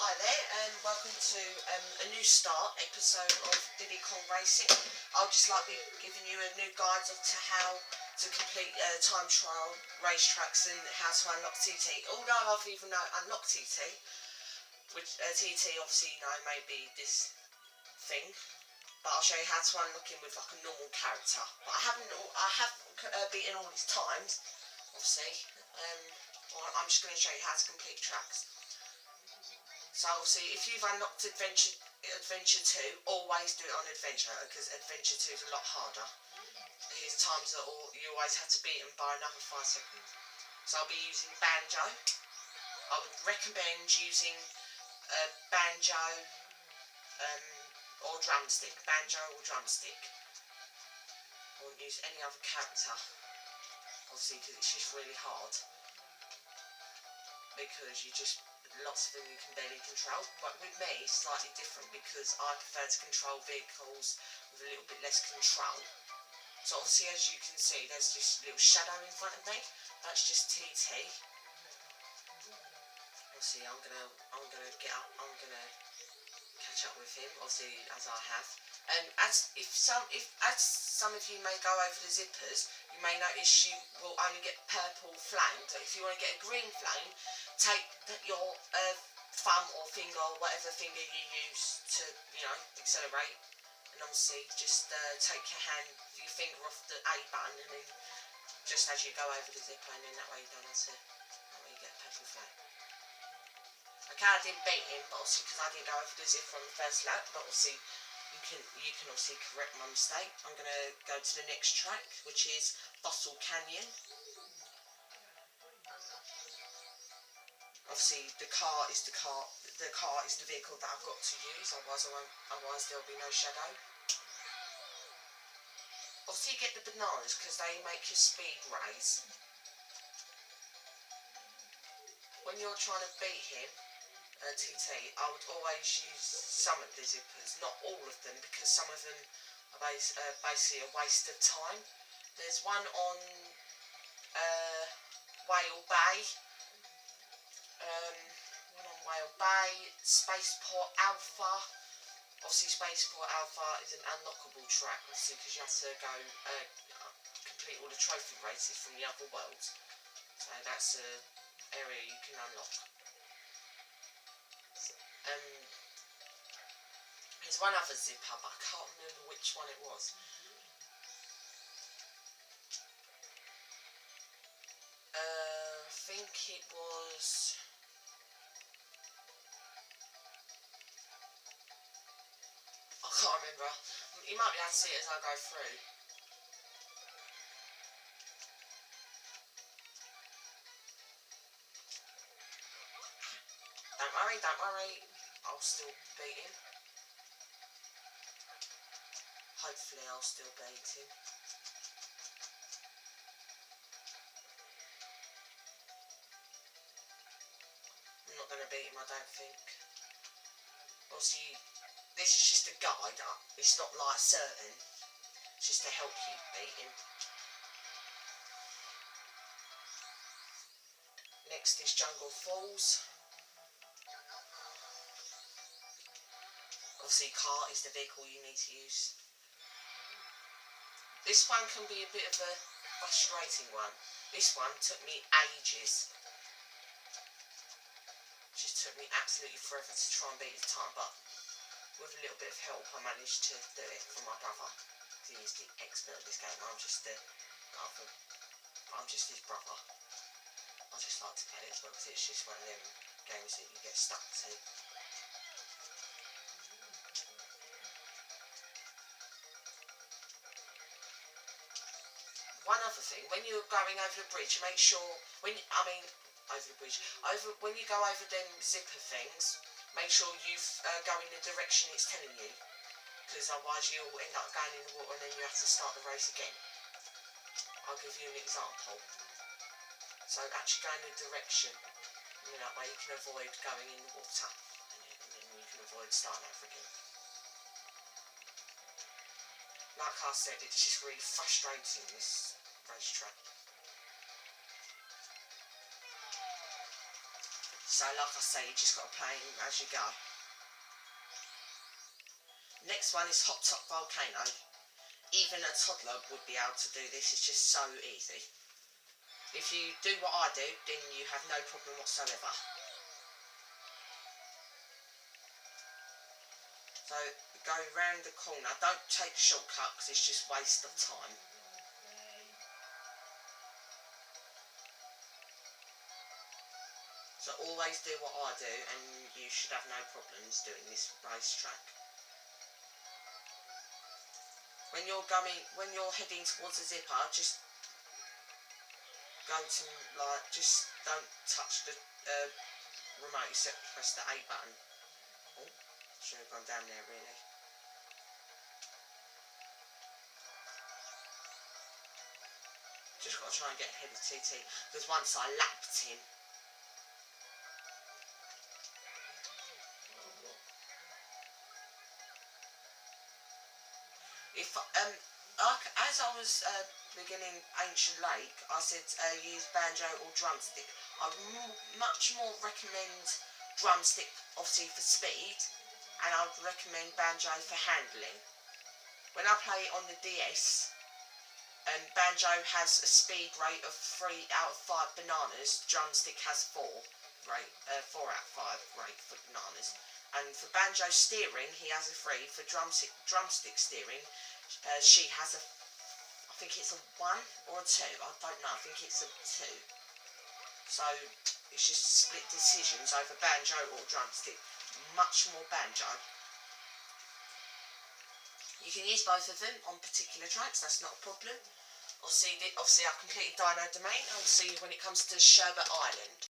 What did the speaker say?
Hi there and welcome to a new start episode of Diddy Racing. I'll just like be giving you a new guide of to how to complete time trial racetracks and how to unlock TT. Although I've even unlocked TT, which TT obviously may be this thing, but I'll show you how to unlock him with like a normal character. But I have beaten all these times, obviously. I'm just going to show you how to complete tracks. So obviously, if you've unlocked Adventure 2, always do it on Adventure, because Adventure 2 is a lot harder. His times are you always have to beat him by another 5 seconds. So I'll be using Banjo. I would recommend using Banjo or Drumstick. Banjo or Drumstick. I wouldn't use any other character, obviously, because it's just really hard. Because lots of them you can barely control, but with me it's slightly different because I prefer to control vehicles with a little bit less control. So obviously, as you can see, there's this little shadow in front of me. That's just TT. Obviously, I'm gonna get up. I'm gonna catch up with him, obviously, as I have. And as some of you may go over the zippers, you may notice you will only get purple flame. So if you want to get a green flame, take your thumb or finger or whatever finger you use to, accelerate. And obviously just take your finger off the A button, and then just as you go over the zipper, and then that way you don't have to, that way you get a purple flame. Okay, I didn't beat him, but obviously because I didn't go over the zipper on the first lap, but obviously you can obviously correct my mistake. I'm going to go to the next track, which is Fossil Canyon. Obviously the car is the vehicle that I've got to use, otherwise there'll be no shadow. Obviously you get the bananas because they make your speed raise. When you're trying to beat him, TT, I would always use some of the zippers, not all of them, because some of them are basically a waste of time. There's one on Whale Bay, Spaceport Alpha. Obviously Spaceport Alpha is an unlockable track, obviously, because you have to go complete all the trophy races from the other worlds. So that's an area you can unlock. There's one other zipper, but I can't remember which one it was. I think it was... I can't remember. You might be able to see it as I go through. Don't worry, I'll still beat him. Hopefully I'll still beat him. I'm not going to beat him, I don't think. Obviously, this is just a guide. It's not like certain. It's just to help you beat him. Next is Jungle Falls. Obviously, car is the vehicle you need to use. This one can be a bit of a frustrating one. This one took me ages. Just took me absolutely forever to try and beat the time, but with a little bit of help I managed to do it from my brother. He is the expert of this game. I'm just his brother. I just like to play it as well, because it's just one of them games that you get stuck to. One other thing, when you're going over the bridge, make sure when you go over them zipper things, make sure you go in the direction it's telling you, because otherwise you'll end up going in the water and then you have to start the race again. I'll give you an example. So actually go in the direction, and that way you can avoid going in the water, and then you can avoid starting over again. Like I said, it's just really frustrating, this racetrack. So like I say, you just got to play them as you go. Next one is Hot Top Volcano. Even a toddler would be able to do this, it's just so easy. If you do what I do, then you have no problem whatsoever. So go round the corner, don't take the shortcut because it's just waste of time. So always do what I do and you should have no problems doing this racetrack. When you're heading towards the zipper, just go to, like, just don't touch the remote except press the A button. Oh, should have gone down there really. Just got to try and get ahead of TT, because once I lapped him. If as I was beginning Ancient Lake, I said use banjo or drumstick. I would much more recommend drumstick, obviously for speed, and I would recommend banjo for handling. When I play on the DS, banjo has a speed rate of 3 out of 5 bananas. Drumstick has 4 out of 5 rate for bananas. And for banjo steering, he has a 3. For drumstick steering, she has a, I think it's a 1 or a 2. I don't know. I think it's a 2. So it's just split decisions over banjo or drumstick. Much more banjo. You can use both of them on particular tracks. That's not a problem. Obviously I completed Dino Domain. I'll see you when it comes to Sherbet Island.